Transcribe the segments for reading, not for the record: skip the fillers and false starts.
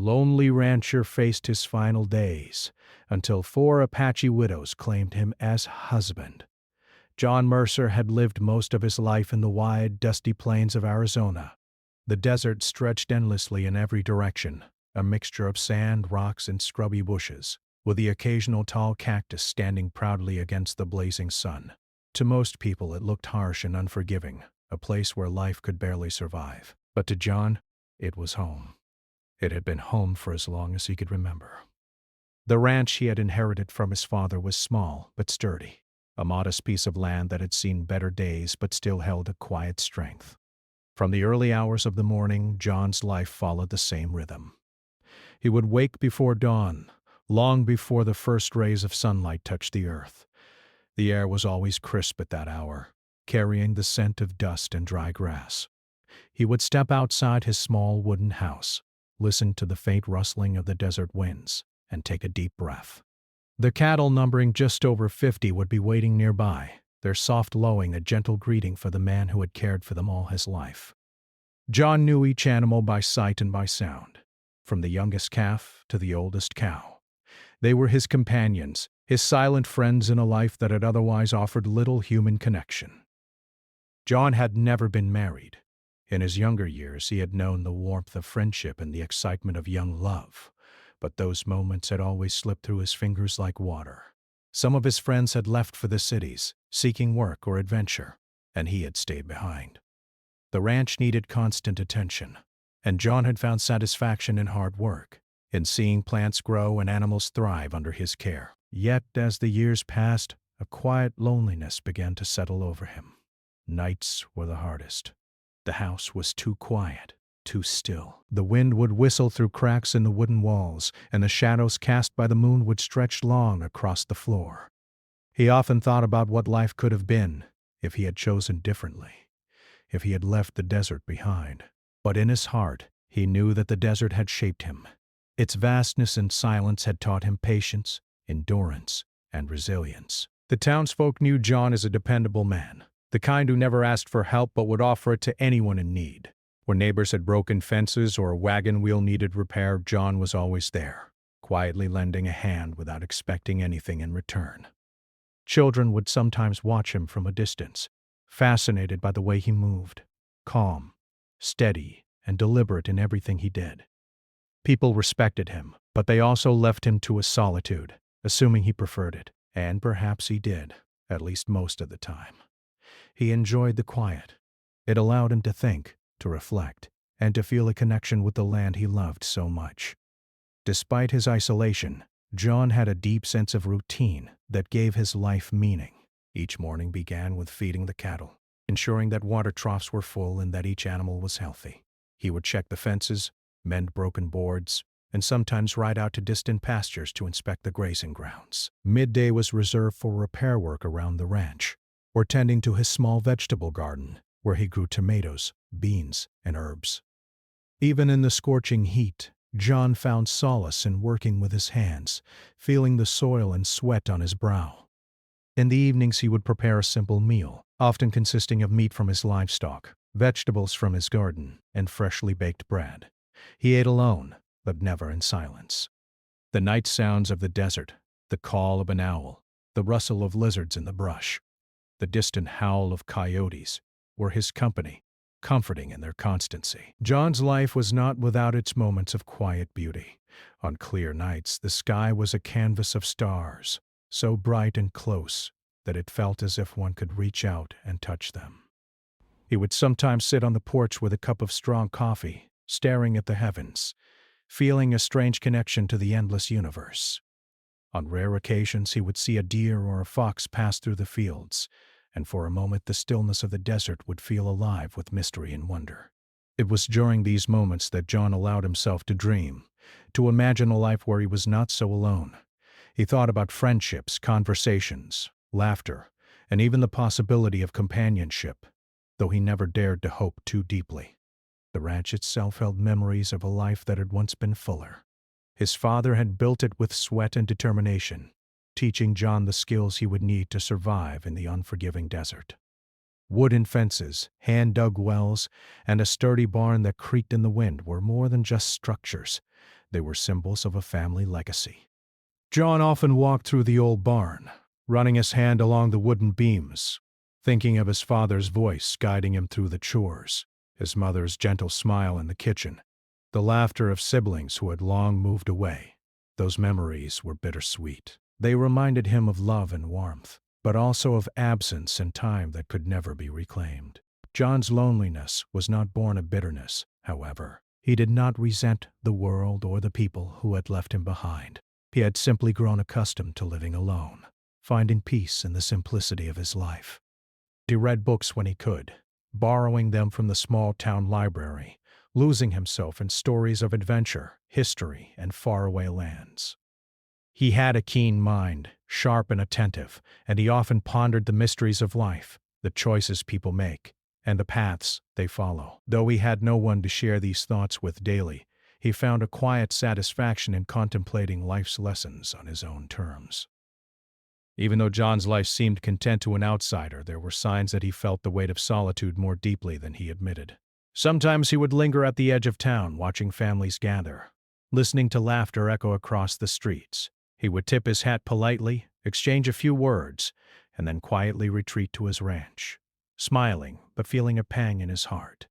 lonely rancher faced his final days until 4 Apache widows claimed him as husband. John Mercer had lived most of his life in the wide, dusty plains of Arizona. The desert stretched endlessly in every direction, a mixture of sand, rocks, and scrubby bushes, with the occasional tall cactus standing proudly against the blazing sun. To most people it looked harsh and unforgiving, a place where life could barely survive. But to John, it was home. It had been home for as long as he could remember. The ranch he had inherited from his father was small but sturdy, a modest piece of land that had seen better days but still held a quiet strength. From the early hours of the morning, John's life followed the same rhythm. He would wake before dawn, long before the first rays of sunlight touched the earth. The air was always crisp at that hour, carrying the scent of dust and dry grass. He would step outside his small wooden house, listen to the faint rustling of the desert winds, and take a deep breath. The cattle, numbering just over 50, would be waiting nearby, their soft lowing a gentle greeting for the man who had cared for them all his life. John knew each animal by sight and by sound, from the youngest calf to the oldest cow. They were his companions, his silent friends in a life that had otherwise offered little human connection. John had never been married. In his younger years, he had known the warmth of friendship and the excitement of young love, but those moments had always slipped through his fingers like water. Some of his friends had left for the cities, seeking work or adventure, and he had stayed behind. The ranch needed constant attention, and John had found satisfaction in hard work, in seeing plants grow and animals thrive under his care. Yet, as the years passed, a quiet loneliness began to settle over him. Nights were the hardest. The house was too quiet, too still. The wind would whistle through cracks in the wooden walls, and the shadows cast by the moon would stretch long across the floor. He often thought about what life could have been if he had chosen differently, if he had left the desert behind. But in his heart, he knew that the desert had shaped him. Its vastness and silence had taught him patience, endurance, and resilience. The townsfolk knew John as a dependable man, the kind who never asked for help but would offer it to anyone in need. When neighbors had broken fences or a wagon wheel needed repair, John was always there, quietly lending a hand without expecting anything in return. Children would sometimes watch him from a distance, fascinated by the way he moved, calm, steady, and deliberate in everything he did. People respected him, but they also left him to his solitude, assuming he preferred it, and perhaps he did, at least most of the time. He enjoyed the quiet. It allowed him to think, to reflect, and to feel a connection with the land he loved so much. Despite his isolation, John had a deep sense of routine that gave his life meaning. Each morning began with feeding the cattle, ensuring that water troughs were full and that each animal was healthy. He would check the fences, mend broken boards, and sometimes ride out to distant pastures to inspect the grazing grounds. Midday was reserved for repair work around the ranch, or tending to his small vegetable garden, where he grew tomatoes, beans, and herbs. Even in the scorching heat, John found solace in working with his hands, feeling the soil and sweat on his brow. In the evenings he would prepare a simple meal, often consisting of meat from his livestock, vegetables from his garden, and freshly baked bread. He ate alone, but never in silence. The night sounds of the desert, the call of an owl, the rustle of lizards in the brush, the distant howl of coyotes, were his company, comforting in their constancy. John's life was not without its moments of quiet beauty. On clear nights, the sky was a canvas of stars, so bright and close that it felt as if one could reach out and touch them. He would sometimes sit on the porch with a cup of strong coffee, staring at the heavens, feeling a strange connection to the endless universe. On rare occasions, he would see a deer or a fox pass through the fields, and for a moment the stillness of the desert would feel alive with mystery and wonder. It was during these moments that John allowed himself to dream, to imagine a life where he was not so alone. He thought about friendships, conversations, laughter, and even the possibility of companionship, though he never dared to hope too deeply. The ranch itself held memories of a life that had once been fuller. His father had built it with sweat and determination, teaching John the skills he would need to survive in the unforgiving desert. Wooden fences, hand-dug wells, and a sturdy barn that creaked in the wind were more than just structures. They were symbols of a family legacy. John often walked through the old barn, running his hand along the wooden beams, thinking of his father's voice guiding him through the chores, his mother's gentle smile in the kitchen, the laughter of siblings who had long moved away. Those memories were bittersweet. They reminded him of love and warmth, but also of absence and time that could never be reclaimed. John's loneliness was not born of bitterness, however. He did not resent the world or the people who had left him behind. He had simply grown accustomed to living alone, finding peace in the simplicity of his life. He read books when he could, borrowing them from the small-town library, losing himself in stories of adventure, history, and faraway lands. He had a keen mind, sharp and attentive, and he often pondered the mysteries of life, the choices people make, and the paths they follow. Though he had no one to share these thoughts with daily, he found a quiet satisfaction in contemplating life's lessons on his own terms. Even though John's life seemed content to an outsider, there were signs that he felt the weight of solitude more deeply than he admitted. Sometimes he would linger at the edge of town, watching families gather, listening to laughter echo across the streets. He would tip his hat politely, exchange a few words, and then quietly retreat to his ranch, smiling but feeling a pang in his heart.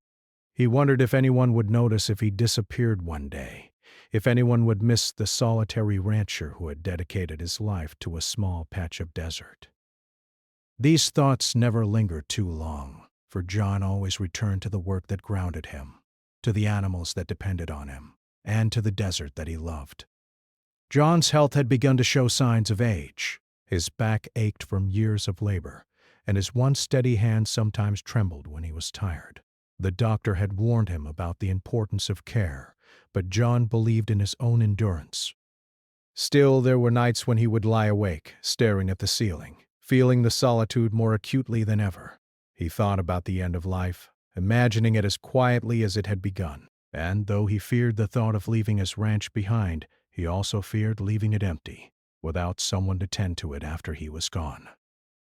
He wondered if anyone would notice if he disappeared one day, if anyone would miss the solitary rancher who had dedicated his life to a small patch of desert. These thoughts never lingered too long, for John always returned to the work that grounded him, to the animals that depended on him, and to the desert that he loved. John's health had begun to show signs of age. His back ached from years of labor, and his once steady hand sometimes trembled when he was tired. The doctor had warned him about the importance of care, but John believed in his own endurance. Still, there were nights when he would lie awake, staring at the ceiling, feeling the solitude more acutely than ever. He thought about the end of life, imagining it as quietly as it had begun. And though he feared the thought of leaving his ranch behind, he also feared leaving it empty, without someone to tend to it after he was gone.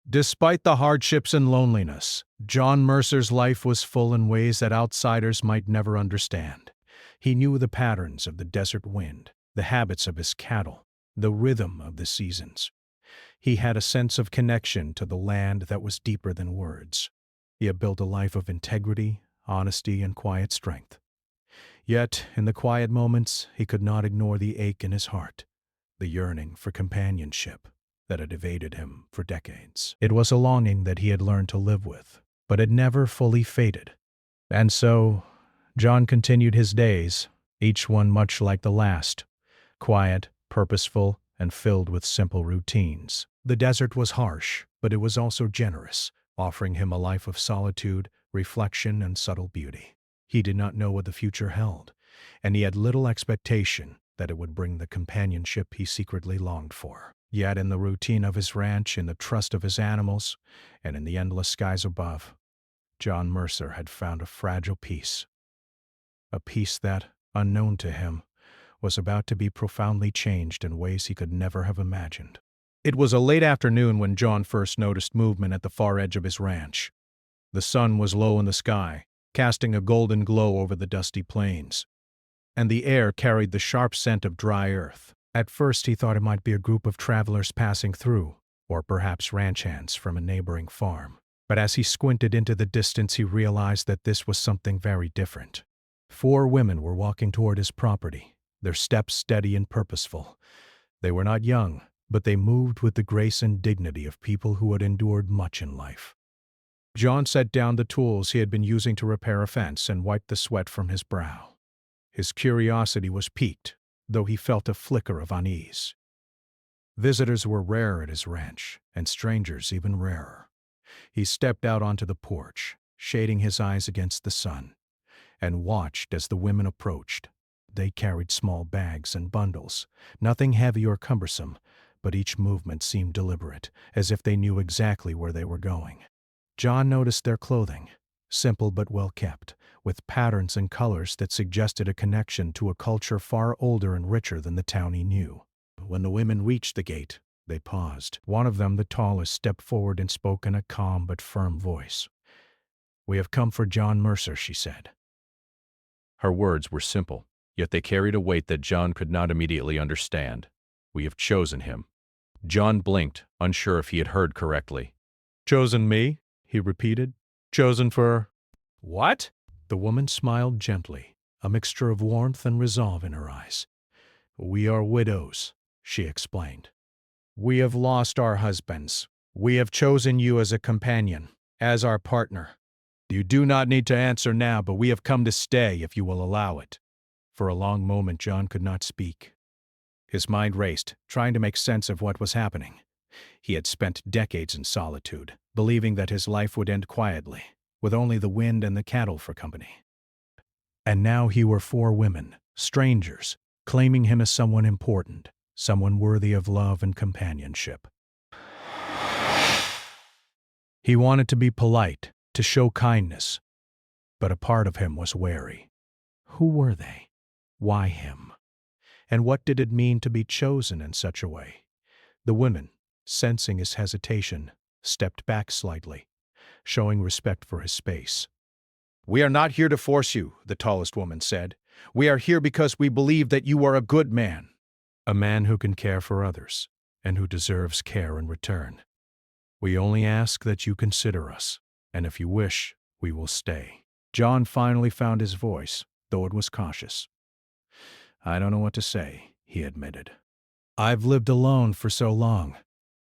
Despite the hardships and loneliness, John Mercer's life was full in ways that outsiders might never understand. He knew the patterns of the desert wind, the habits of his cattle, the rhythm of the seasons. He had a sense of connection to the land that was deeper than words. He had built a life of integrity, honesty, and quiet strength. Yet, in the quiet moments, he could not ignore the ache in his heart, the yearning for companionship that had evaded him for decades. It was a longing that he had learned to live with, but it never fully faded. And so, John continued his days, each one much like the last, quiet, purposeful, and filled with simple routines. The desert was harsh, but it was also generous, offering him a life of solitude, reflection, and subtle beauty. He did not know what the future held, and he had little expectation that it would bring the companionship he secretly longed for. Yet in the routine of his ranch, in the trust of his animals, and in the endless skies above, John Mercer had found a fragile peace. A peace that, unknown to him, was about to be profoundly changed in ways he could never have imagined. It was a late afternoon when John first noticed movement at the far edge of his ranch. The sun was low in the sky, casting a golden glow over the dusty plains, and the air carried the sharp scent of dry earth. At first he thought it might be a group of travelers passing through, or perhaps ranch hands from a neighboring farm. But as he squinted into the distance, he realized that this was something very different. 4 women were walking toward his property, their steps steady and purposeful. They were not young, but they moved with the grace and dignity of people who had endured much in life. John set down the tools he had been using to repair a fence and wiped the sweat from his brow. His curiosity was piqued, though he felt a flicker of unease. Visitors were rare at his ranch, and strangers even rarer. He stepped out onto the porch, shading his eyes against the sun, and watched as the women approached. They carried small bags and bundles, nothing heavy or cumbersome, but each movement seemed deliberate, as if they knew exactly where they were going. John noticed their clothing, simple but well kept, with patterns and colors that suggested a connection to a culture far older and richer than the town he knew. When the women reached the gate, they paused. One of them, the tallest, stepped forward and spoke in a calm but firm voice. "We have come for John Mercer," she said. Her words were simple, yet they carried a weight that John could not immediately understand. "We have chosen him." John blinked, unsure if he had heard correctly. "Chosen me?" he repeated. "Chosen for what?" The woman smiled gently, a mixture of warmth and resolve in her eyes. "We are widows," she explained. "We have lost our husbands. We have chosen you as a companion, as our partner. You do not need to answer now, but we have come to stay if you will allow it." For a long moment John could not speak. His mind raced, trying to make sense of what was happening. He had spent decades in solitude, believing that his life would end quietly, with only the wind and the cattle for company. And now here were four women, strangers, claiming him as someone important, someone worthy of love and companionship. He wanted to be polite, to show kindness, but a part of him was wary. Who were they? Why him? And what did it mean to be chosen in such a way? The women, sensing his hesitation, stepped back slightly, showing respect for his space. "We are not here to force you," the tallest woman said. "We are here because we believe that you are a good man. A man who can care for others, and who deserves care in return. We only ask that you consider us, and if you wish, we will stay." John finally found his voice, though it was cautious. "I don't know what to say," he admitted. "I've lived alone for so long.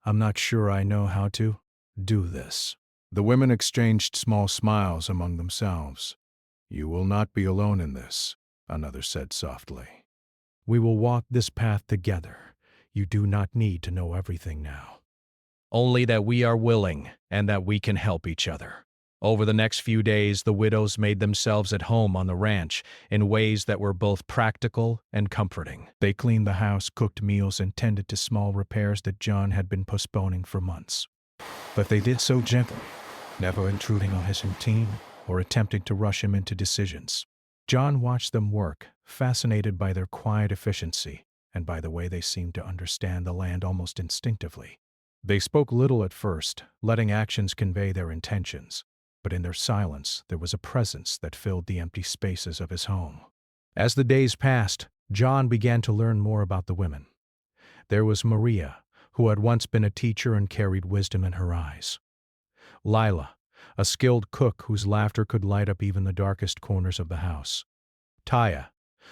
I'm not sure I know how to do this." The women exchanged small smiles among themselves. "You will not be alone in this," another said softly. "We will walk this path together. You do not need to know everything now. Only that we are willing and that we can help each other." Over the next few days, the widows made themselves at home on the ranch in ways that were both practical and comforting. They cleaned the house, cooked meals, and tended to small repairs that John had been postponing for months. But they did so gently, never intruding on his routine or attempting to rush him into decisions. John watched them work, fascinated by their quiet efficiency and by the way they seemed to understand the land almost instinctively. They spoke little at first, letting actions convey their intentions, but in their silence there was a presence that filled the empty spaces of his home. As the days passed, John began to learn more about the women. There was Maria, who had once been a teacher and carried wisdom in her eyes. Lila, a skilled cook whose laughter could light up even the darkest corners of the house. Taya,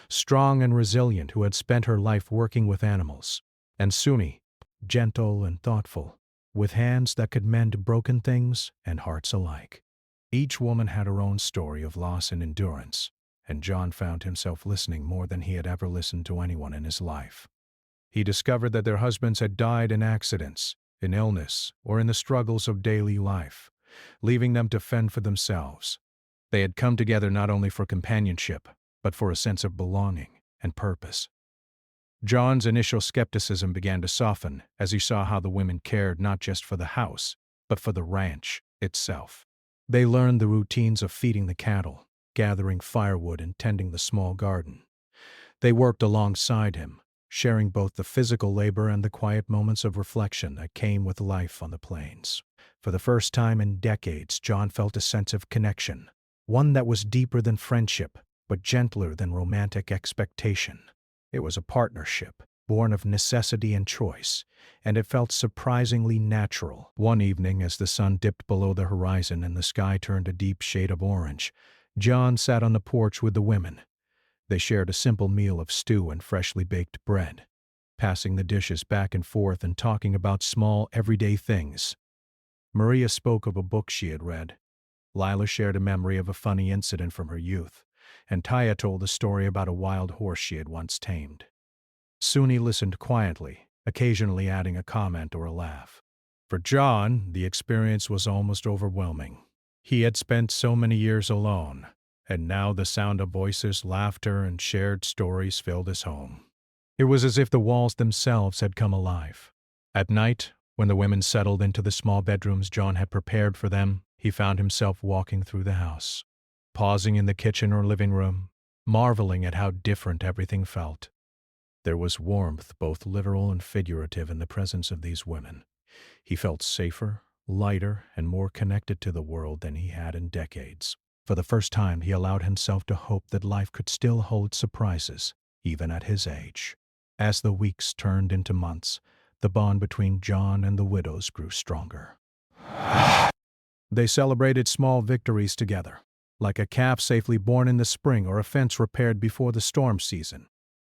strong and resilient, who had spent her life working with animals. And Suni, gentle and thoughtful, with hands that could mend broken things and hearts alike. Each woman had her own story of loss and endurance, and John found himself listening more than he had ever listened to anyone in his life. He discovered that their husbands had died in accidents, in illness, or in the struggles of daily life, leaving them to fend for themselves. They had come together not only for companionship, but for a sense of belonging and purpose. John's initial skepticism began to soften as he saw how the women cared not just for the house, but for the ranch itself. They learned the routines of feeding the cattle, gathering firewood, and tending the small garden. They worked alongside him, sharing both the physical labor and the quiet moments of reflection that came with life on the plains. For the first time in decades, John felt a sense of connection, one that was deeper than friendship, but gentler than romantic expectation. It was a partnership, born of necessity and choice, and it felt surprisingly natural. One evening, as the sun dipped below the horizon and the sky turned a deep shade of orange, John sat on the porch with the women. They shared a simple meal of stew and freshly baked bread, passing the dishes back and forth and talking about small, everyday things. Maria spoke of a book she had read. Lila shared a memory of a funny incident from her youth, and Taya told a story about a wild horse she had once tamed. Suni listened quietly, occasionally adding a comment or a laugh. For John, the experience was almost overwhelming. He had spent so many years alone, and now the sound of voices, laughter, and shared stories filled his home. It was as if the walls themselves had come alive. At night, when the women settled into the small bedrooms John had prepared for them, he found himself walking through the house, pausing in the kitchen or living room, marveling at how different everything felt. There was warmth, both literal and figurative, in the presence of these women. He felt safer, lighter, and more connected to the world than he had in decades. For the first time, he allowed himself to hope that life could still hold surprises, even at his age. As the weeks turned into months, the bond between John and the widows grew stronger. They celebrated small victories together, like a calf safely born in the spring or a fence repaired before the storm season.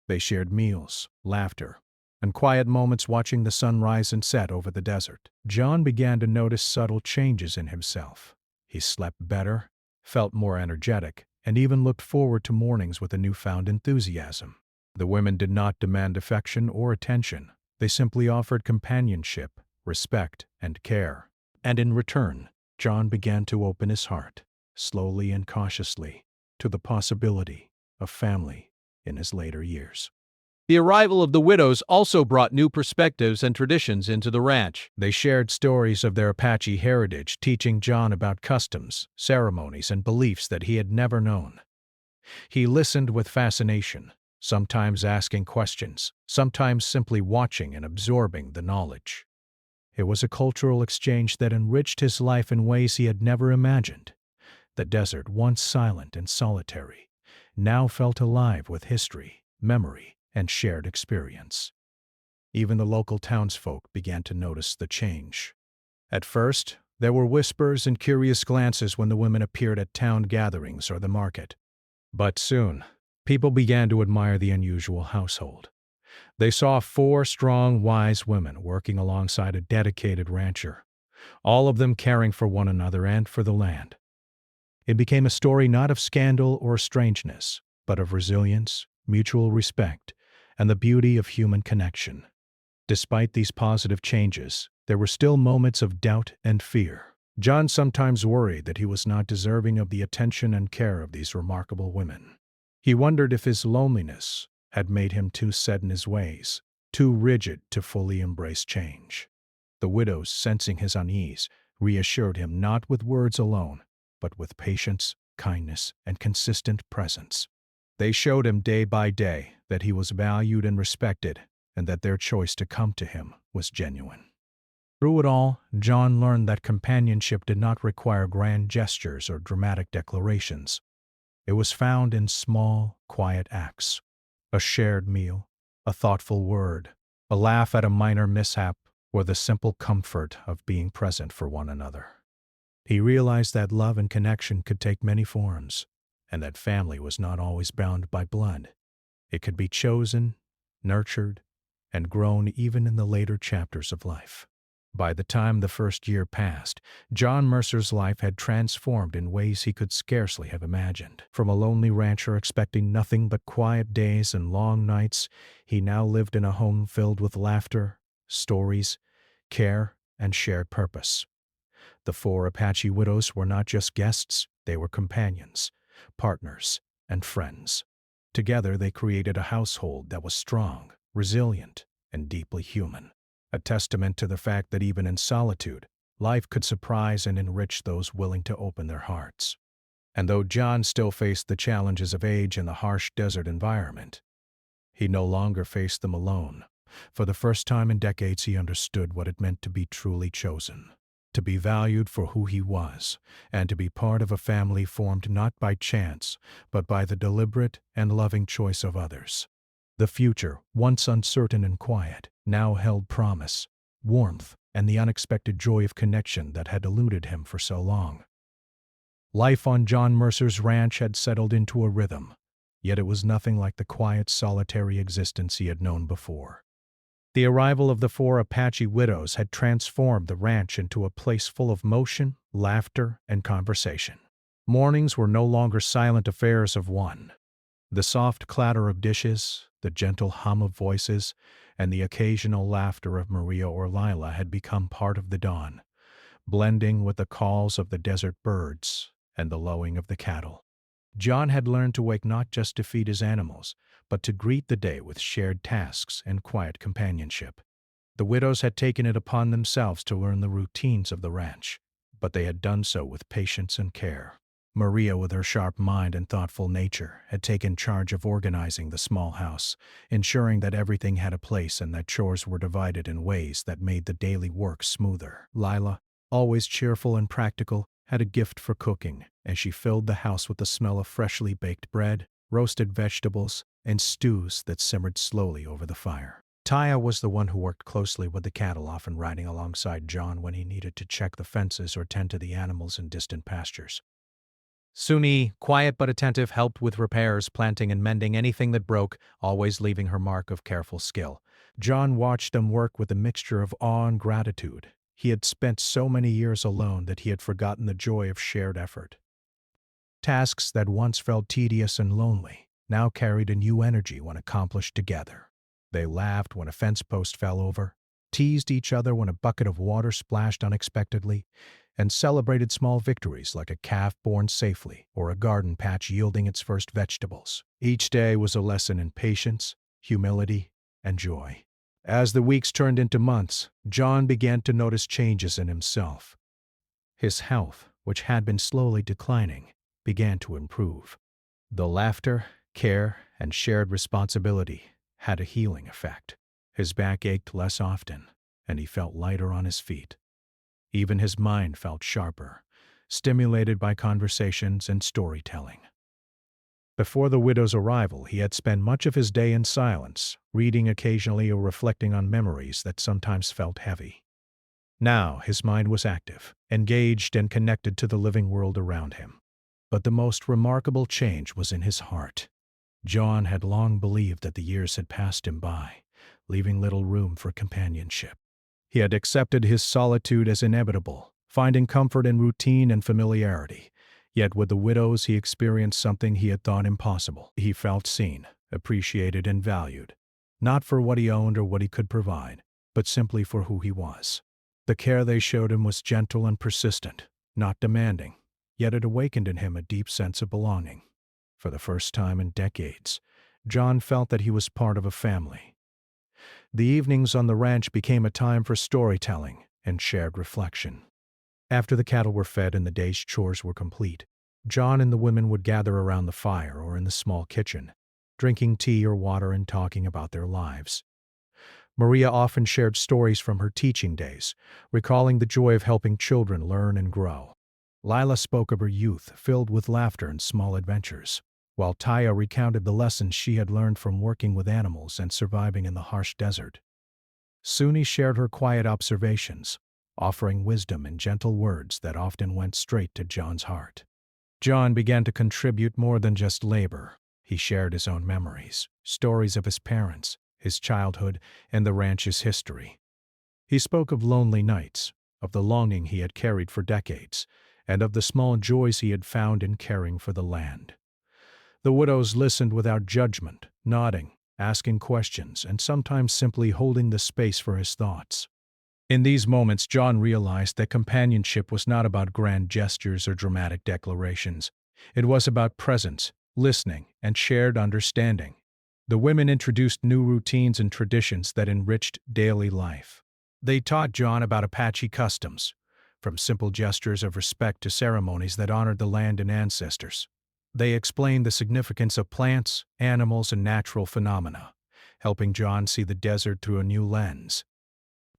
They shared meals, laughter, and quiet moments watching the sun rise and set over the desert. John began to notice subtle changes in himself. He slept better, felt more energetic, and even looked forward to mornings with a newfound enthusiasm. The women did not demand affection or attention. They simply offered companionship, respect, and care. And in return, John began to open his heart, slowly and cautiously, to the possibility of family in his later years. The arrival of the widows also brought new perspectives and traditions into the ranch. They shared stories of their Apache heritage, teaching John about customs, ceremonies, and beliefs that he had never known. He listened with fascination, sometimes asking questions, sometimes simply watching and absorbing the knowledge. It was a cultural exchange that enriched his life in ways he had never imagined. The desert, once silent and solitary, now felt alive with history, memory, and shared experience. Even the local townsfolk began to notice the change. At first, there were whispers and curious glances when the women appeared at town gatherings or the market. But soon, people began to admire the unusual household. They saw 4 strong, wise women working alongside a dedicated rancher, all of them caring for one another and for the land. It became a story not of scandal or strangeness, but of resilience, mutual respect, and the beauty of human connection. Despite these positive changes, there were still moments of doubt and fear. John sometimes worried that he was not deserving of the attention and care of these remarkable women. He wondered if his loneliness had made him too set in his ways, too rigid to fully embrace change. The widows, sensing his unease, reassured him not with words alone, but with patience, kindness, and consistent presence. They showed him day by day that he was valued and respected, and that their choice to come to him was genuine. Through it all, John learned that companionship did not require grand gestures or dramatic declarations. It was found in small, quiet acts. A shared meal, a thoughtful word, a laugh at a minor mishap, or the simple comfort of being present for one another. He realized that love and connection could take many forms, and that family was not always bound by blood. It could be chosen, nurtured, and grown even in the later chapters of life. By the time the first year passed, John Mercer's life had transformed in ways he could scarcely have imagined. From a lonely rancher expecting nothing but quiet days and long nights, he now lived in a home filled with laughter, stories, care, and shared purpose. The 4 Apache widows were not just guests, they were companions, partners, and friends. Together they created a household that was strong, resilient, and deeply human. A testament to the fact that even in solitude, life could surprise and enrich those willing to open their hearts. And though John still faced the challenges of age and the harsh desert environment, he no longer faced them alone. For the first time in decades, he understood what it meant to be truly chosen, to be valued for who he was, and to be part of a family formed not by chance, but by the deliberate and loving choice of others. The future, once uncertain and quiet, now held promise, warmth, and the unexpected joy of connection that had eluded him for so long. Life on John Mercer's ranch had settled into a rhythm, yet it was nothing like the quiet, solitary existence he had known before. The arrival of the 4 Apache widows had transformed the ranch into a place full of motion, laughter, and conversation. Mornings were no longer silent affairs of one. The soft clatter of dishes, the gentle hum of voices, and the occasional laughter of Maria or Lila had become part of the dawn, blending with the calls of the desert birds and the lowing of the cattle. John had learned to wake not just to feed his animals, but to greet the day with shared tasks and quiet companionship. The widows had taken it upon themselves to learn the routines of the ranch, but they had done so with patience and care. Maria, with her sharp mind and thoughtful nature, had taken charge of organizing the small house, ensuring that everything had a place and that chores were divided in ways that made the daily work smoother. Lila, always cheerful and practical, had a gift for cooking, and she filled the house with the smell of freshly baked bread, roasted vegetables, and stews that simmered slowly over the fire. Taya was the one who worked closely with the cattle, often riding alongside John when he needed to check the fences or tend to the animals in distant pastures. Suni, quiet but attentive, helped with repairs, planting and mending anything that broke, always leaving her mark of careful skill. John watched them work with a mixture of awe and gratitude. He had spent so many years alone that he had forgotten the joy of shared effort. Tasks that once felt tedious and lonely now carried a new energy when accomplished together. They laughed when a fence post fell over, teased each other when a bucket of water splashed unexpectedly, and celebrated small victories like a calf born safely or a garden patch yielding its first vegetables. Each day was a lesson in patience, humility, and joy. As the weeks turned into months, John began to notice changes in himself. His health, which had been slowly declining, began to improve. The laughter, care, and shared responsibility had a healing effect. His back ached less often, and he felt lighter on his feet. Even his mind felt sharper, stimulated by conversations and storytelling. Before the widow's arrival, he had spent much of his day in silence, reading occasionally or reflecting on memories that sometimes felt heavy. Now his mind was active, engaged, and connected to the living world around him. But the most remarkable change was in his heart. John had long believed that the years had passed him by, leaving little room for companionship. He had accepted his solitude as inevitable, finding comfort in routine and familiarity. Yet with the widows he experienced something he had thought impossible. He felt seen, appreciated, and valued, not for what he owned or what he could provide, but simply for who he was. The care they showed him was gentle and persistent, not demanding, yet it awakened in him a deep sense of belonging. For the first time in decades, John felt that he was part of a family. The evenings on the ranch became a time for storytelling and shared reflection. After the cattle were fed and the day's chores were complete, John and the women would gather around the fire or in the small kitchen, drinking tea or water and talking about their lives. Maria often shared stories from her teaching days, recalling the joy of helping children learn and grow. Lila spoke of her youth, filled with laughter and small adventures, while Taya recounted the lessons she had learned from working with animals and surviving in the harsh desert. Suni shared her quiet observations, offering wisdom and gentle words that often went straight to John's heart. John began to contribute more than just labor. He shared his own memories, stories of his parents, his childhood, and the ranch's history. He spoke of lonely nights, of the longing he had carried for decades, and of the small joys he had found in caring for the land. The widows listened without judgment, nodding, asking questions, and sometimes simply holding the space for his thoughts. In these moments, John realized that companionship was not about grand gestures or dramatic declarations. It was about presence, listening, and shared understanding. The women introduced new routines and traditions that enriched daily life. They taught John about Apache customs, from simple gestures of respect to ceremonies that honored the land and ancestors. They explained the significance of plants, animals, and natural phenomena, helping John see the desert through a new lens.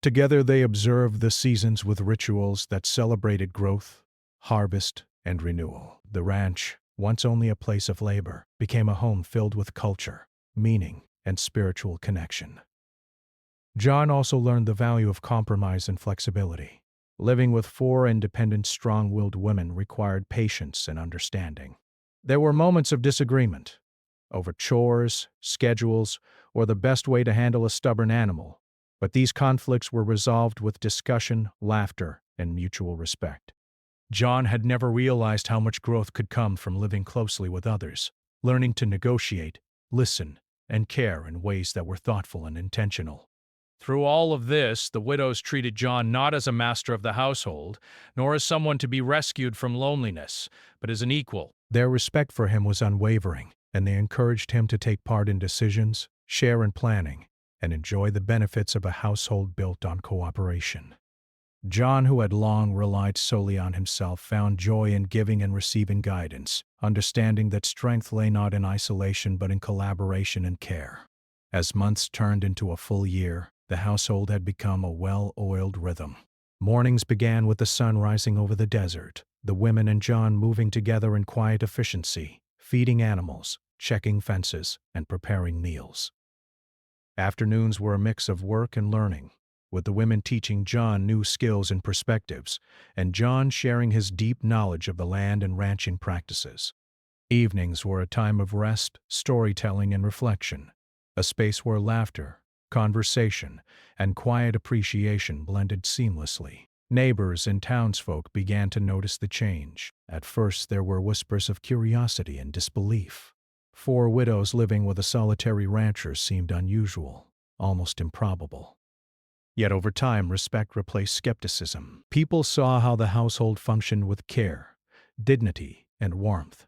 Together they observed the seasons with rituals that celebrated growth, harvest, and renewal. The ranch, once only a place of labor, became a home filled with culture, meaning, and spiritual connection. John also learned the value of compromise and flexibility. Living with 4 independent, strong-willed women required patience and understanding. There were moments of disagreement over chores, schedules, or the best way to handle a stubborn animal, but these conflicts were resolved with discussion, laughter, and mutual respect. John had never realized how much growth could come from living closely with others, learning to negotiate, listen, and care in ways that were thoughtful and intentional. Through all of this, the widows treated John not as a master of the household, nor as someone to be rescued from loneliness, but as an equal. Their respect for him was unwavering, and they encouraged him to take part in decisions, share in planning, and enjoy the benefits of a household built on cooperation. John, who had long relied solely on himself, found joy in giving and receiving guidance, understanding that strength lay not in isolation but in collaboration and care. As months turned into a full year, the household had become a well-oiled rhythm. Mornings began with the sun rising over the desert, the women and John moving together in quiet efficiency, feeding animals, checking fences, and preparing meals. Afternoons were a mix of work and learning, with the women teaching John new skills and perspectives, and John sharing his deep knowledge of the land and ranching practices. Evenings were a time of rest, storytelling, and reflection, a space where laughter, conversation, and quiet appreciation blended seamlessly. Neighbors and townsfolk began to notice the change. At first, there were whispers of curiosity and disbelief. 4 widows living with a solitary rancher seemed unusual, almost improbable. Yet over time, respect replaced skepticism. People saw how the household functioned with care, dignity, and warmth.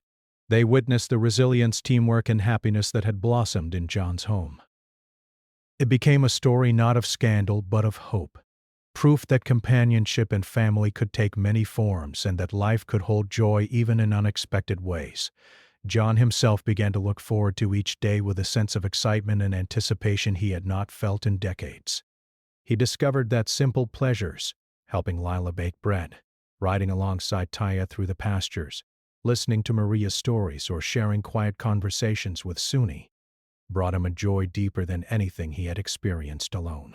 They witnessed the resilience, teamwork, and happiness that had blossomed in John's home. It became a story not of scandal but of hope, proof that companionship and family could take many forms and that life could hold joy even in unexpected ways. John himself began to look forward to each day with a sense of excitement and anticipation he had not felt in decades. He discovered that simple pleasures, helping Lila bake bread, riding alongside Taya through the pastures, listening to Maria's stories, or sharing quiet conversations with Suni, brought him a joy deeper than anything he had experienced alone.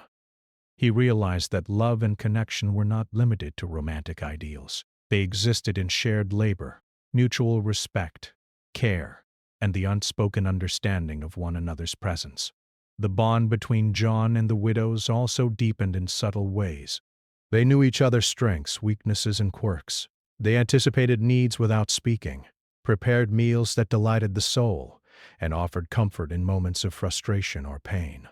He realized that love and connection were not limited to romantic ideals. They existed in shared labor, mutual respect, care, and the unspoken understanding of one another's presence. The bond between John and the widows also deepened in subtle ways. They knew each other's strengths, weaknesses, and quirks. They anticipated needs without speaking, prepared meals that delighted the soul, and offered comfort in moments of frustration or pain.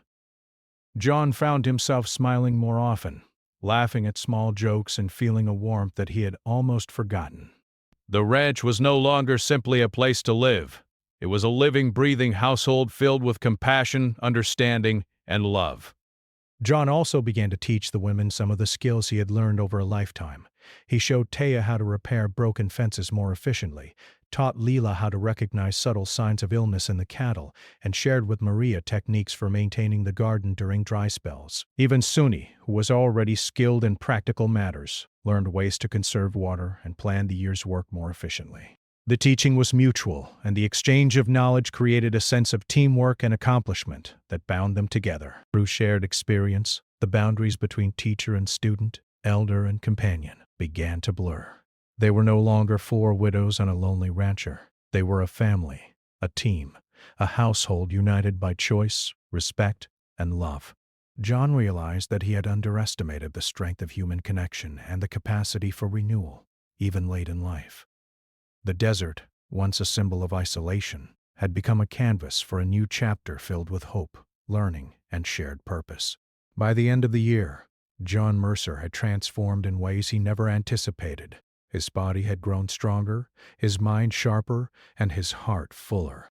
John found himself smiling more often, laughing at small jokes and feeling a warmth that he had almost forgotten. The ranch was no longer simply a place to live. It was a living, breathing household filled with compassion, understanding, and love. John also began to teach the women some of the skills he had learned over a lifetime. He showed Taya how to repair broken fences more efficiently, taught Leela how to recognize subtle signs of illness in the cattle, and shared with Maria techniques for maintaining the garden during dry spells. Even Suni, who was already skilled in practical matters, learned ways to conserve water and plan the year's work more efficiently. The teaching was mutual, and the exchange of knowledge created a sense of teamwork and accomplishment that bound them together. Through shared experience, the boundaries between teacher and student, elder and companion, began to blur. They were no longer 4 widows on a lonely rancher. They were a family, a team, a household united by choice, respect, and love. John realized that he had underestimated the strength of human connection and the capacity for renewal, even late in life. The desert, once a symbol of isolation, had become a canvas for a new chapter filled with hope, learning, and shared purpose. By the end of the year, John Mercer had transformed in ways he never anticipated. His body had grown stronger, his mind sharper, and his heart fuller.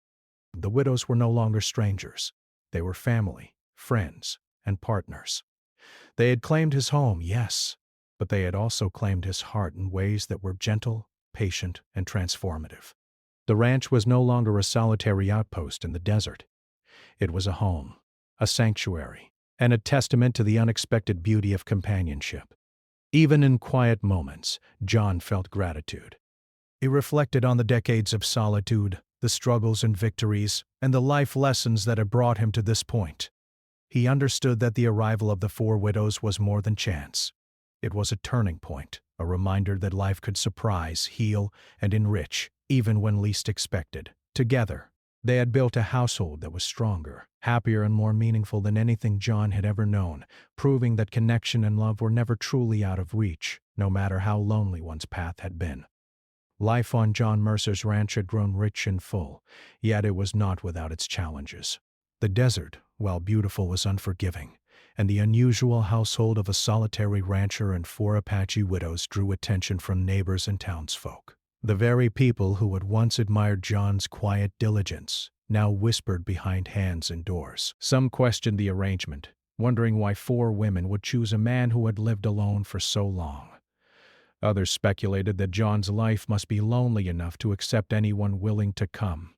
The widows were no longer strangers. They were family, friends, and partners. They had claimed his home, yes, but they had also claimed his heart in ways that were gentle, patient, and transformative. The ranch was no longer a solitary outpost in the desert. It was a home, a sanctuary, and a testament to the unexpected beauty of companionship. Even in quiet moments, John felt gratitude. He reflected on the decades of solitude, the struggles and victories, and the life lessons that had brought him to this point. He understood that the arrival of the 4 widows was more than chance. It was a turning point, a reminder that life could surprise, heal, and enrich, even when least expected. Together, they had built a household that was stronger, happier, and more meaningful than anything John had ever known, proving that connection and love were never truly out of reach, no matter how lonely one's path had been. Life on John Mercer's ranch had grown rich and full, yet it was not without its challenges. The desert, while beautiful, was unforgiving, and the unusual household of a solitary rancher and 4 Apache widows drew attention from neighbors and townsfolk. The very people who had once admired John's quiet diligence now whispered behind hands and doors. Some questioned the arrangement, wondering why 4 women would choose a man who had lived alone for so long. Others speculated that John's life must be lonely enough to accept anyone willing to come.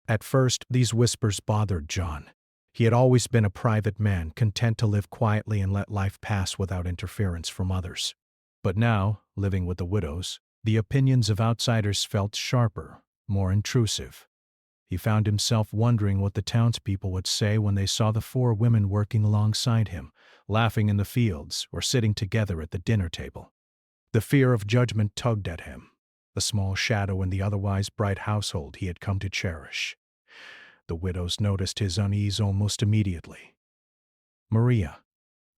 At first, these whispers bothered John. He had always been a private man, content to live quietly and let life pass without interference from others. But now, living with the widows, The opinions of outsiders felt sharper, more intrusive. He found himself wondering what the townspeople would say when they saw the four women working alongside him, laughing in the fields or sitting together at the dinner table. The fear of judgment tugged at him, a small shadow in the otherwise bright household he had come to cherish. The widows noticed his unease almost immediately. Maria,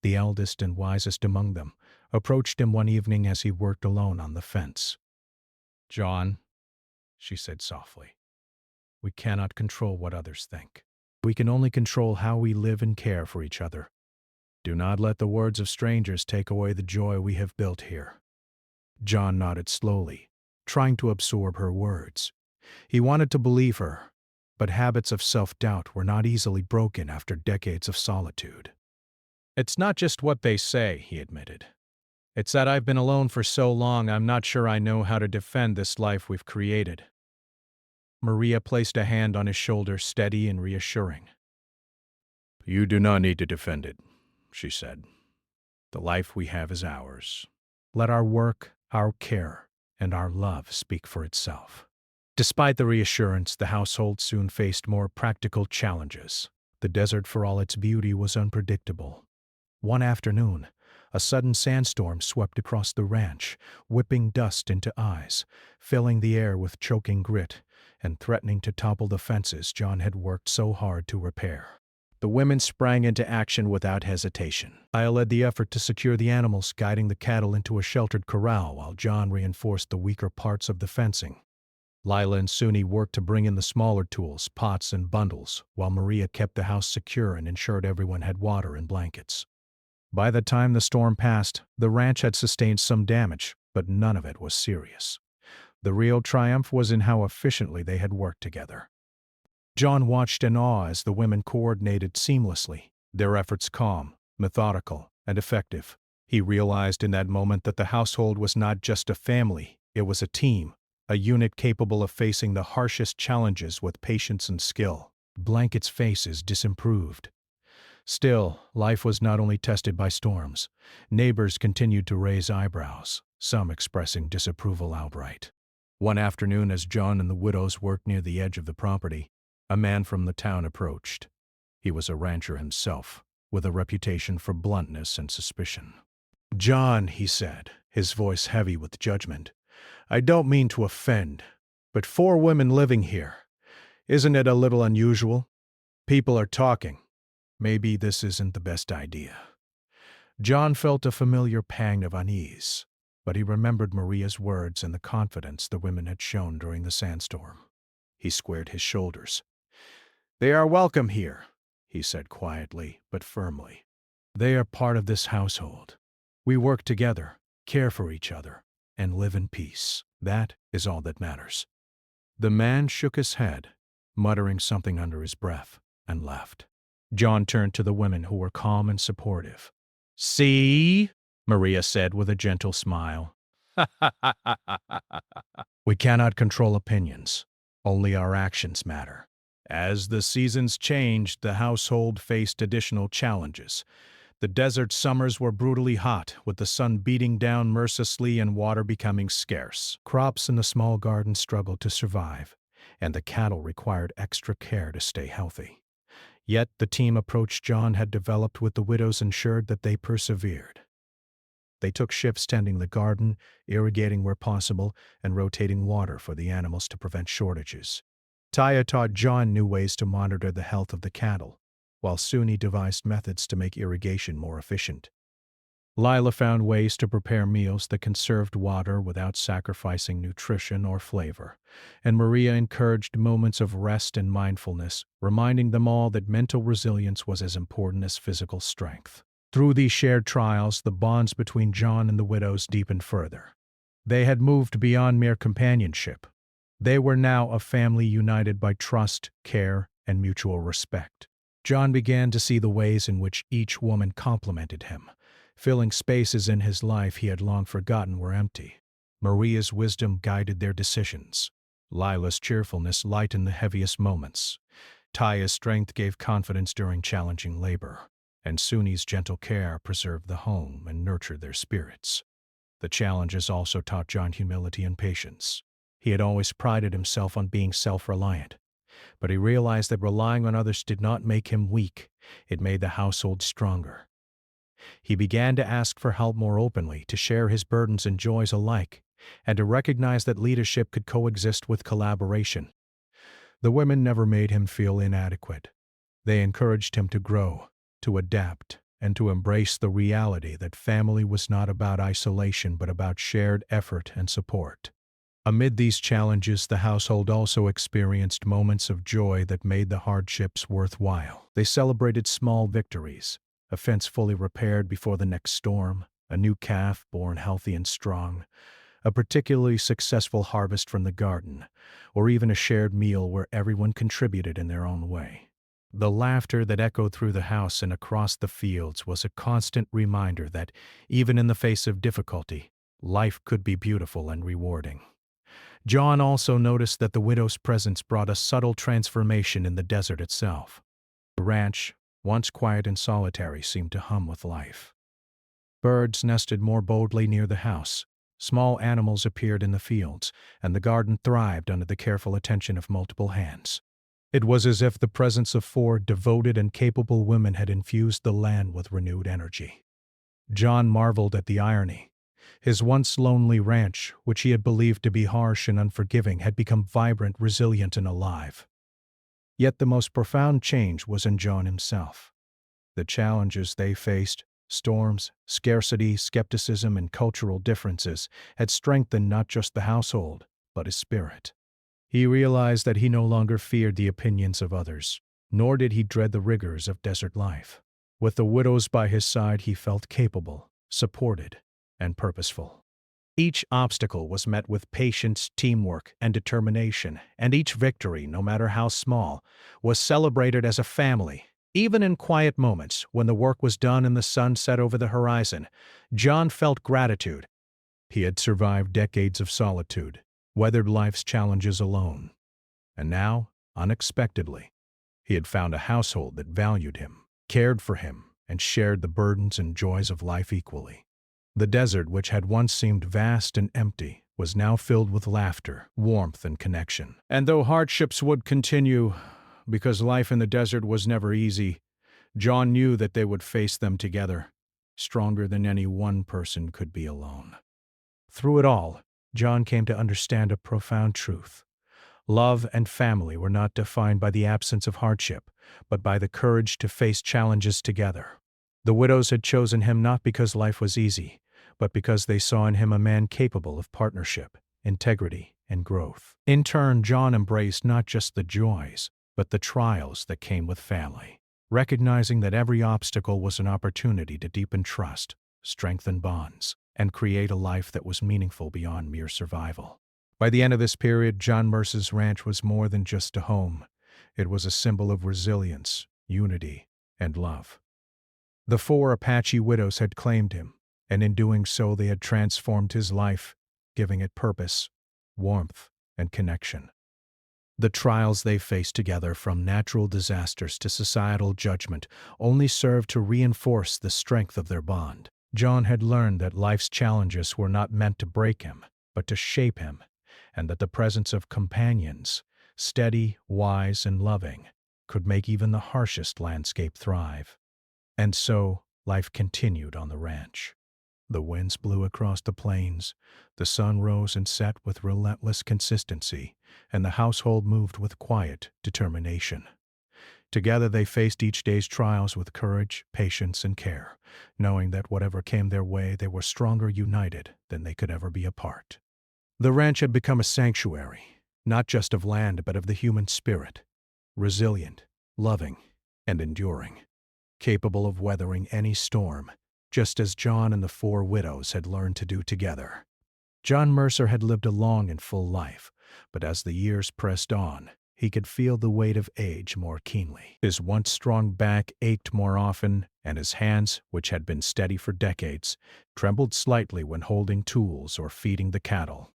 the eldest and wisest among them, approached him one evening as he worked alone on the fence. "John," she said softly, "we cannot control what others think. We can only control how we live and care for each other. Do not let the words of strangers take away the joy we have built here." John nodded slowly, trying to absorb her words. He wanted to believe her, but habits of self-doubt were not easily broken after decades of solitude. "It's not just what they say," he admitted. "It's that I've been alone for so long I'm not sure I know how to defend this life we've created." Maria placed a hand on his shoulder, steady and reassuring. "You do not need to defend it," she said. "The life we have is ours. Let our work, our care, and our love speak for itself." Despite the reassurance, the household soon faced more practical challenges. The desert, for all its beauty, was unpredictable. One afternoon, a sudden sandstorm swept across the ranch, whipping dust into eyes, filling the air with choking grit, and threatening to topple the fences John had worked so hard to repair. The women sprang into action without hesitation. Lila led the effort to secure the animals, guiding the cattle into a sheltered corral while John reinforced the weaker parts of the fencing. Lila and Suni worked to bring in the smaller tools, pots and bundles, while Maria kept the house secure and ensured everyone had water and blankets. By the time the storm passed, the ranch had sustained some damage, but none of it was serious. The real triumph was in how efficiently they had worked together. John watched in awe as the women coordinated seamlessly, their efforts calm, methodical, and effective. He realized in that moment that the household was not just a family, it was a team, a unit capable of facing the harshest challenges with patience and skill. Blankett's faces disimproved. Still, life was not only tested by storms. Neighbors continued to raise eyebrows, some expressing disapproval outright. One afternoon, as John and the widows worked near the edge of the property, a man from the town approached. He was a rancher himself, with a reputation for bluntness and suspicion. "John," he said, his voice heavy with judgment, "I don't mean to offend, but 4 women living here. Isn't it a little unusual? People are talking. Maybe this isn't the best idea." John felt a familiar pang of unease, but he remembered Maria's words and the confidence the women had shown during the sandstorm. He squared his shoulders. "They are welcome here," he said quietly but firmly. "They are part of this household. We work together, care for each other, and live in peace. That is all that matters." The man shook his head, muttering something under his breath, and left. John turned to the women, who were calm and supportive. "See?" Maria said with a gentle smile. "We cannot control opinions. Only our actions matter." As the seasons changed, the household faced additional challenges. The desert summers were brutally hot, with the sun beating down mercilessly and water becoming scarce. Crops in the small garden struggled to survive, and the cattle required extra care to stay healthy. Yet the team approach John had developed with the widows ensured that they persevered. They took shifts tending the garden, irrigating where possible, and rotating water for the animals to prevent shortages. Taya taught John new ways to monitor the health of the cattle, while Suni devised methods to make irrigation more efficient. Lila found ways to prepare meals that conserved water without sacrificing nutrition or flavor, and Maria encouraged moments of rest and mindfulness, reminding them all that mental resilience was as important as physical strength. Through these shared trials, the bonds between John and the widows deepened further. They had moved beyond mere companionship. They were now a family united by trust, care, and mutual respect. John began to see the ways in which each woman complemented him, filling spaces in his life he had long forgotten were empty. Maria's wisdom guided their decisions. Lila's cheerfulness lightened the heaviest moments. Taya's strength gave confidence during challenging labor, and Suni's gentle care preserved the home and nurtured their spirits. The challenges also taught John humility and patience. He had always prided himself on being self-reliant, but he realized that relying on others did not make him weak. It made the household stronger. He began to ask for help more openly, to share his burdens and joys alike, and to recognize that leadership could coexist with collaboration. The women never made him feel inadequate. They encouraged him to grow, to adapt, and to embrace the reality that family was not about isolation but about shared effort and support. Amid these challenges, the household also experienced moments of joy that made the hardships worthwhile. They celebrated small victories: a fence fully repaired before the next storm, a new calf born healthy and strong, a particularly successful harvest from the garden, or even a shared meal where everyone contributed in their own way. The laughter that echoed through the house and across the fields was a constant reminder that, even in the face of difficulty, life could be beautiful and rewarding. John also noticed that the widow's presence brought a subtle transformation in the desert itself. The ranch, once quiet and solitary, seemed to hum with life. Birds nested more boldly near the house, small animals appeared in the fields, and the garden thrived under the careful attention of multiple hands. It was as if the presence of 4 devoted and capable women had infused the land with renewed energy. John marveled at the irony. His once lonely ranch, which he had believed to be harsh and unforgiving, had become vibrant, resilient, and alive. Yet the most profound change was in John himself. The challenges they faced, storms, scarcity, skepticism, and cultural differences, had strengthened not just the household, but his spirit. He realized that he no longer feared the opinions of others, nor did he dread the rigors of desert life. With the widows by his side, he felt capable, supported, and purposeful. Each obstacle was met with patience, teamwork, and determination, and each victory, no matter how small, was celebrated as a family. Even in quiet moments, when the work was done and the sun set over the horizon, John felt gratitude. He had survived decades of solitude, weathered life's challenges alone. And now, unexpectedly, he had found a household that valued him, cared for him, and shared the burdens and joys of life equally. The desert, which had once seemed vast and empty, was now filled with laughter, warmth, and connection. And though hardships would continue, because life in the desert was never easy, John knew that they would face them together, stronger than any one person could be alone. Through it all, John came to understand a profound truth. Love and family were not defined by the absence of hardship, but by the courage to face challenges together. The widows had chosen him not because life was easy, but because they saw in him a man capable of partnership, integrity, and growth. In turn, John embraced not just the joys, but the trials that came with family, recognizing that every obstacle was an opportunity to deepen trust, strengthen bonds, and create a life that was meaningful beyond mere survival. By the end of this period, John Mercer's ranch was more than just a home. It was a symbol of resilience, unity, and love. The 4 Apache widows had claimed him, and in doing so they had transformed his life, giving it purpose, warmth, and connection. The trials they faced together, from natural disasters to societal judgment, only served to reinforce the strength of their bond. John had learned that life's challenges were not meant to break him, but to shape him, and that the presence of companions, steady, wise, and loving, could make even the harshest landscape thrive. And so, life continued on the ranch. The winds blew across the plains, the sun rose and set with relentless consistency, and the household moved with quiet determination. Together they faced each day's trials with courage, patience, and care, knowing that whatever came their way, they were stronger united than they could ever be apart. The ranch had become a sanctuary, not just of land but of the human spirit, resilient, loving, and enduring, capable of weathering any storm, just as John and the 4 widows had learned to do together. John Mercer had lived a long and full life, but as the years pressed on, he could feel the weight of age more keenly. His once strong back ached more often, and his hands, which had been steady for decades, trembled slightly when holding tools or feeding the cattle.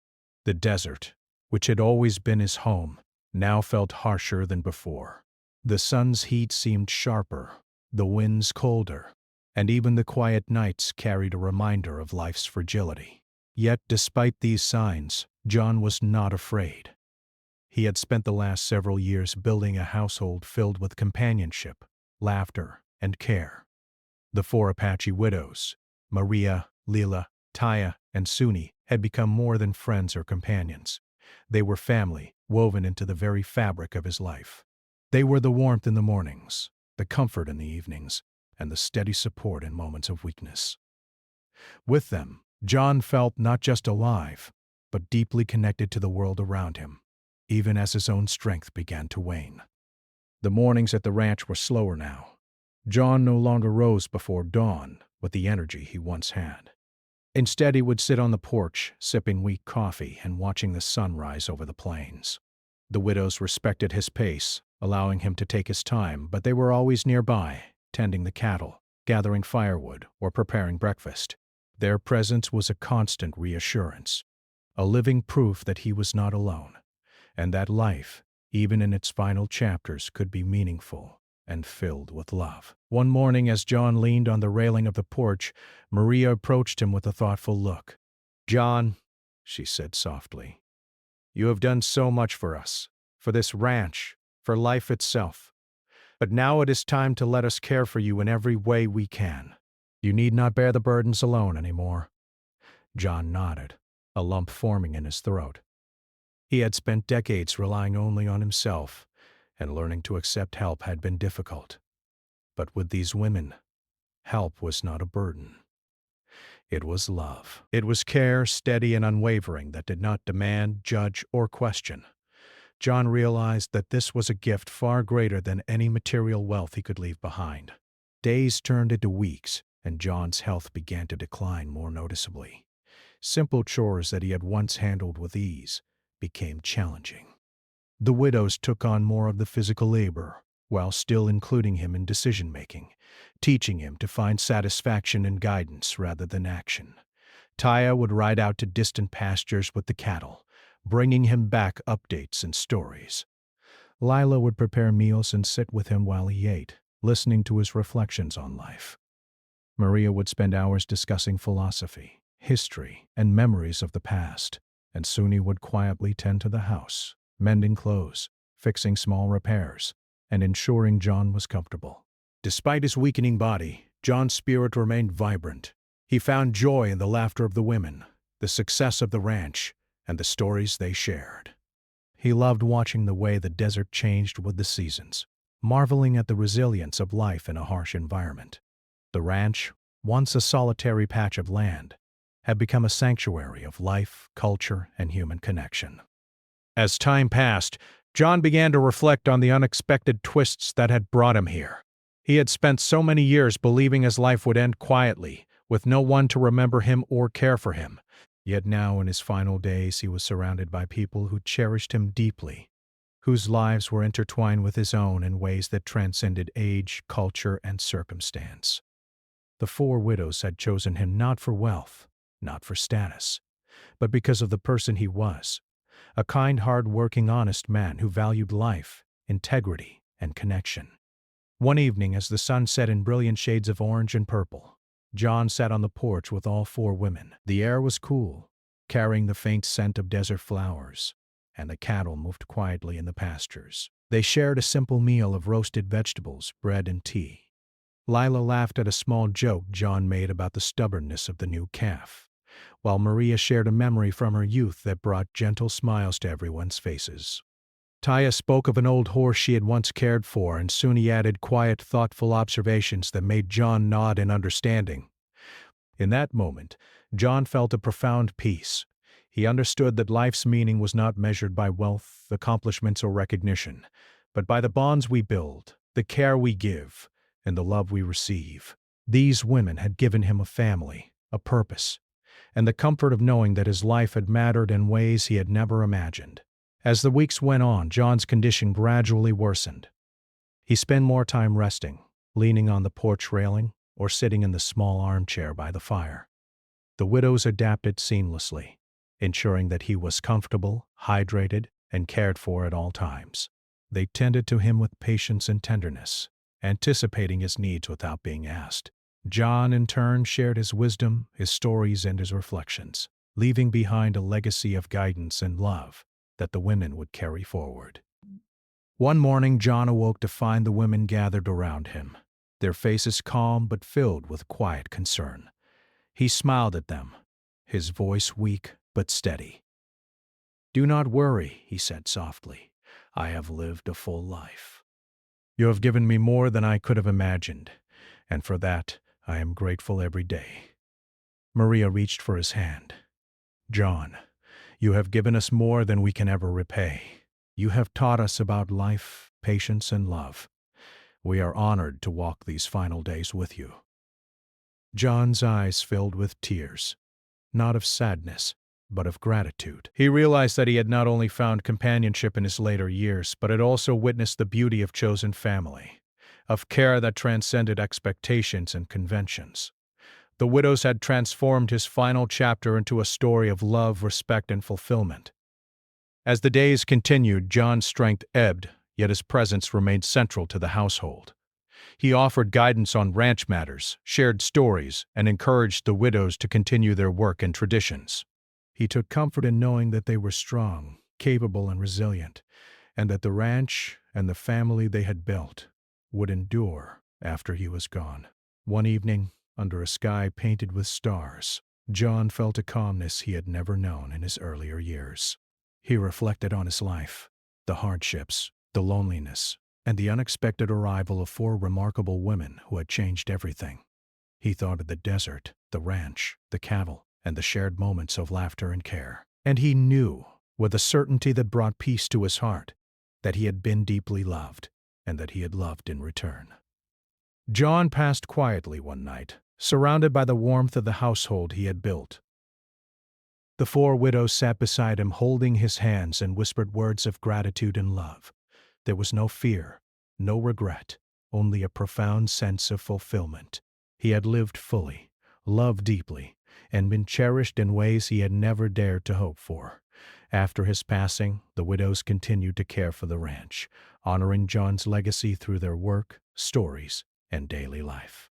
The desert, which had always been his home, now felt harsher than before. The sun's heat seemed sharper, the winds colder, and even the quiet nights carried a reminder of life's fragility. Yet, despite these signs, John was not afraid. He had spent the last several years building a household filled with companionship, laughter, and care. The four Apache widows, Maria, Lila, Taya, and Suni, had become more than friends or companions. They were family, woven into the very fabric of his life. They were the warmth in the mornings, the comfort in the evenings, and the steady support in moments of weakness. With them, John felt not just alive, but deeply connected to the world around him, even as his own strength began to wane. The mornings at the ranch were slower now. John no longer rose before dawn with the energy he once had. Instead, he would sit on the porch, sipping weak coffee and watching the sun rise over the plains. The widows respected his pace, allowing him to take his time, but they were always nearby, tending the cattle, gathering firewood, or preparing breakfast. Their presence was a constant reassurance, a living proof that he was not alone, and that life, even in its final chapters, could be meaningful and filled with love. One morning, as John leaned on the railing of the porch, Maria approached him with a thoughtful look. "John," she said softly, "you have done so much for us, for this ranch, for life itself. But now it is time to let us care for you in every way we can. You need not bear the burdens alone anymore." John nodded, a lump forming in his throat. He had spent decades relying only on himself, and learning to accept help had been difficult. But with these women, help was not a burden. It was love. It was care, steady and unwavering, that did not demand, judge, or question. John realized that this was a gift far greater than any material wealth he could leave behind. Days turned into weeks, and John's health began to decline more noticeably. Simple chores that he had once handled with ease became challenging. The widows took on more of the physical labor, while still including him in decision-making, teaching him to find satisfaction in guidance rather than action. Taya would ride out to distant pastures with the cattle, bringing him back updates and stories. Lila would prepare meals and sit with him while he ate, listening to his reflections on life. Maria would spend hours discussing philosophy, history, and memories of the past, and Suni would quietly tend to the house, mending clothes, fixing small repairs, and ensuring John was comfortable. Despite his weakening body, John's spirit remained vibrant. He found joy in the laughter of the women, the success of the ranch, and the stories they shared. He loved watching the way the desert changed with the seasons, marveling at the resilience of life in a harsh environment. The ranch, once a solitary patch of land, had become a sanctuary of life, culture, and human connection. As time passed, John began to reflect on the unexpected twists that had brought him here. He had spent so many years believing his life would end quietly, with no one to remember him or care for him. Yet now, in his final days, he was surrounded by people who cherished him deeply, whose lives were intertwined with his own in ways that transcended age, culture, and circumstance. The four widows had chosen him not for wealth, not for status, but because of the person he was, a kind, hard-working, honest man who valued life, integrity, and connection. One evening, as the sun set in brilliant shades of orange and purple, John sat on the porch with all four women. The air was cool, carrying the faint scent of desert flowers, and the cattle moved quietly in the pastures. They shared a simple meal of roasted vegetables, bread, and tea. Lila laughed at a small joke John made about the stubbornness of the new calf, while Maria shared a memory from her youth that brought gentle smiles to everyone's faces. Taya spoke of an old horse she had once cared for, and Suni added quiet, thoughtful observations that made John nod in understanding. In that moment, John felt a profound peace. He understood that life's meaning was not measured by wealth, accomplishments, or recognition, but by the bonds we build, the care we give, and the love we receive. These women had given him a family, a purpose, and the comfort of knowing that his life had mattered in ways he had never imagined. As the weeks went on, John's condition gradually worsened. He spent more time resting, leaning on the porch railing, or sitting in the small armchair by the fire. The widows adapted seamlessly, ensuring that he was comfortable, hydrated, and cared for at all times. They tended to him with patience and tenderness, anticipating his needs without being asked. John, in turn, shared his wisdom, his stories, and his reflections, leaving behind a legacy of guidance and love that the women would carry forward. One morning, John awoke to find the women gathered around him, their faces calm but filled with quiet concern. He smiled at them, his voice weak but steady. "Do not worry," he said softly. "I have lived a full life. You have given me more than I could have imagined, and for that I am grateful every day." Maria reached for his hand. "John, you have given us more than we can ever repay. You have taught us about life, patience, and love. We are honored to walk these final days with you." John's eyes filled with tears, not of sadness, but of gratitude. He realized that he had not only found companionship in his later years, but had also witnessed the beauty of chosen family, of care that transcended expectations and conventions. The widows had transformed his final chapter into a story of love, respect, and fulfillment. As the days continued, John's strength ebbed, yet his presence remained central to the household. He offered guidance on ranch matters, shared stories, and encouraged the widows to continue their work and traditions. He took comfort in knowing that they were strong, capable, and resilient, and that the ranch and the family they had built would endure after he was gone. One evening, under a sky painted with stars, John felt a calmness he had never known in his earlier years. He reflected on his life, the hardships, the loneliness, and the unexpected arrival of 4 remarkable women who had changed everything. He thought of the desert, the ranch, the cattle, and the shared moments of laughter and care. And he knew, with a certainty that brought peace to his heart, that he had been deeply loved, and that he had loved in return. John passed quietly one night, surrounded by the warmth of the household he had built. The 4 widows sat beside him, holding his hands, and whispered words of gratitude and love. There was no fear, no regret, only a profound sense of fulfillment. He had lived fully, loved deeply, and been cherished in ways he had never dared to hope for. After his passing, the widows continued to care for the ranch, honoring John's legacy through their work, stories, and daily life.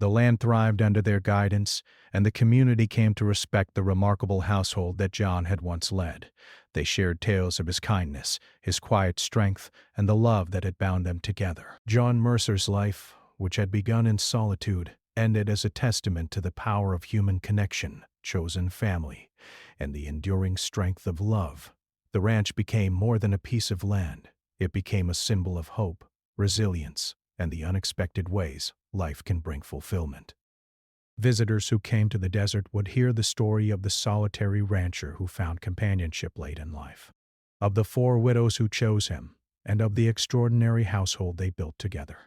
The land thrived under their guidance, and the community came to respect the remarkable household that John had once led. They shared tales of his kindness, his quiet strength, and the love that had bound them together. John Mercer's life, which had begun in solitude, ended as a testament to the power of human connection, chosen family, and the enduring strength of love. The ranch became more than a piece of land. It became a symbol of hope, resilience, and the unexpected ways life can bring fulfillment. Visitors who came to the desert would hear the story of the solitary rancher who found companionship late in life, of the 4 widows who chose him, and of the extraordinary household they built together.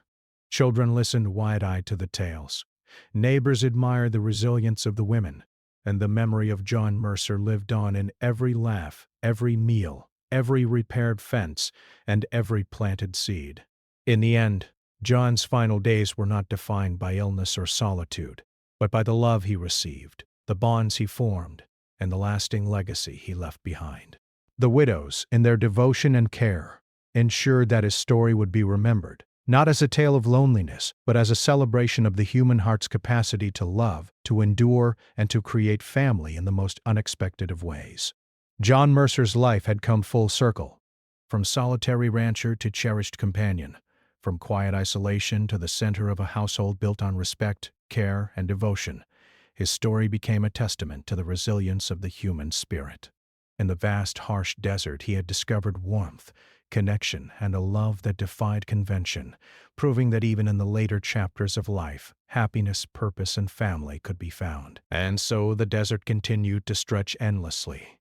Children listened wide-eyed to the tales. Neighbors admired the resilience of the women, and the memory of John Mercer lived on in every laugh, every meal, every repaired fence, and every planted seed. In the end, John's final days were not defined by illness or solitude, but by the love he received, the bonds he formed, and the lasting legacy he left behind. The widows, in their devotion and care, ensured that his story would be remembered, not as a tale of loneliness, but as a celebration of the human heart's capacity to love, to endure, and to create family in the most unexpected of ways. John Mercer's life had come full circle, from solitary rancher to cherished companion, from quiet isolation to the center of a household built on respect, care, and devotion. His story became a testament to the resilience of the human spirit. In the vast, harsh desert, he had discovered warmth, connection, and a love that defied convention, proving that even in the later chapters of life, happiness, purpose, and family could be found. And so the desert continued to stretch endlessly.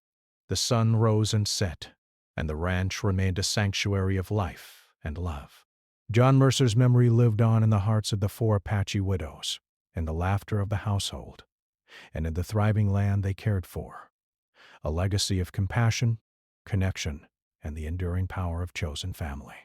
The sun rose and set, and the ranch remained a sanctuary of life and love. John Mercer's memory lived on in the hearts of the 4 Apache widows, in the laughter of the household, and in the thriving land they cared for. A legacy of compassion, connection, and the enduring power of chosen family.